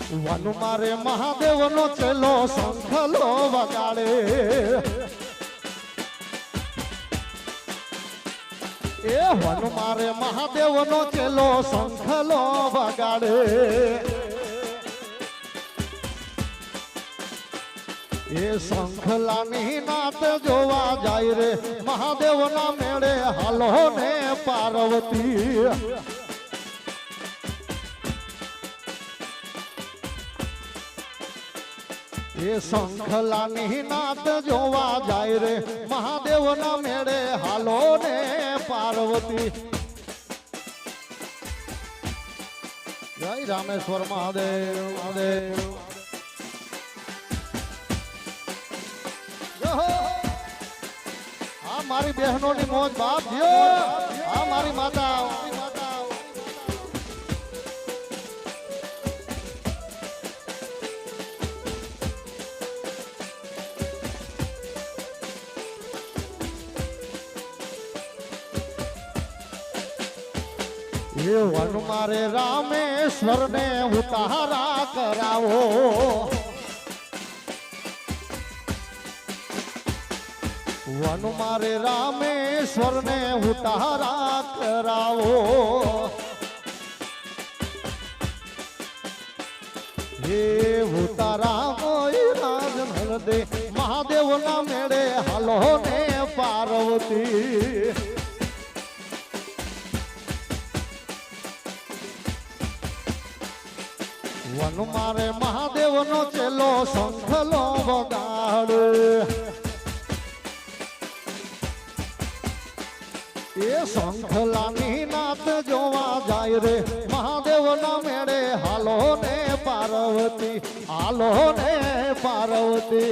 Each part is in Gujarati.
વન મારે મહાદેવ નો ચેલો શંખલો વગાડે, એ વન મારે મહાદેવ નો ચેલો શંખલો વગાડે, એ શંખલાની નાત જોવા જાય રે મહાદેવ ના મેળે હાલો ને પાર્વતી, એ શંખલાની નાત જોવા જાય રે મહાદેવ ના મેળે હાલો ને પાર્વતી. જય રામેશ્વર મહાદેવ મહાદેવ. આ મારી બહેનોની મોજ બાપ જીઓ, આ મારી માતા. એ વન મારે રામેશ્વર ને ઉતારા કરાવો, વન મારે રામેશ્વર ને ઉતારા કરાવો, હે ઉતારા કોઈ રાજ નરદે મહાદેવ ના મેળે હાલો ને પાર્વતી. વન મારે મહાદેવ નો ચેલો શંખલો વગાડે, એ શંખલાની નાત જોવા જાય રે મહાદેવ ના મેળે હાલો ને પાર્વતી, હાલો ને પાર્વતી.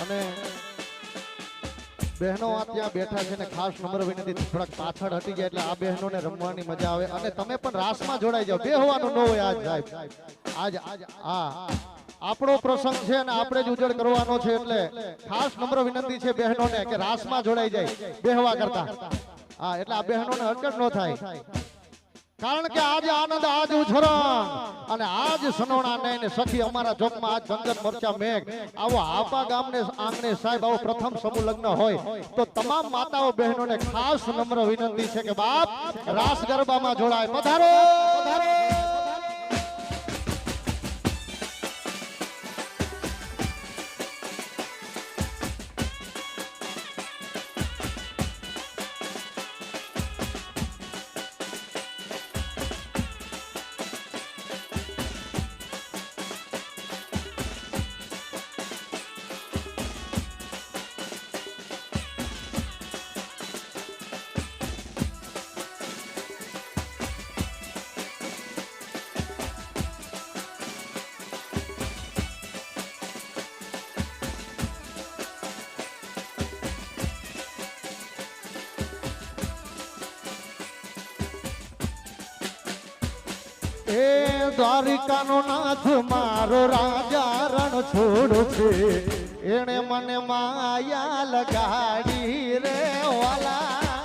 અને બહેનો આ ત્યાં બેઠા છે ને ખાસ નંબર વિનંતી થોડાક પાછળ હટી જાય એટલે આ બહેનોને રમવાની મજા આવે, અને તમે પણ રાસમાં જોડાઈ જાઓ. બેહવાનું ન હોય આજ સાહેબ, આજ હા આપણો પ્રસંગ છે ને આપણે જ ઉજળ કરવાનો છે, એટલે ખાસ નંબર વિનંતી છે બહેનોને કે રાસમાં જોડાઈ જાય બેહવા કરતા. હા એટલે આ બહેનોને અડચણ ન થાય, કારણ કે આજ આનંદ આજ ઉછરણ અને આજ સનોણા ને સખી અમારા ચોકમાં આજ જંગત મોરચા મેઘ આવો આપા ગામને આંગણે સાહેબ આવો પ્રથમ સમૂહ લગ્ન હોય તો તમામ માતાઓ બહેનોને ખાસ નમ્ર વિનંતી છે કે બાપ રાસ ગરબામાં જોડાય. પધારો પધારો. એ દ્વારિકાનો નાથ મારો રાજા રણ છોડ છે, એને મને માયા લગાડી રે વાલા.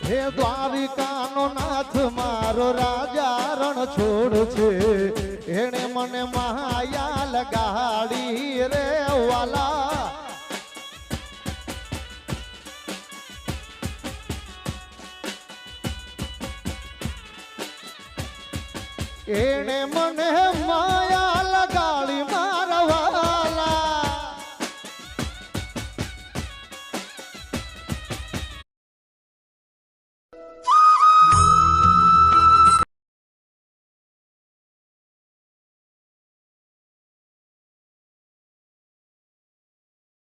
હે દ્વારિકાનો નાથ મારો રાજા રણ છોડ છે, એને મને માયા લગાડી રે વાલા. એને મને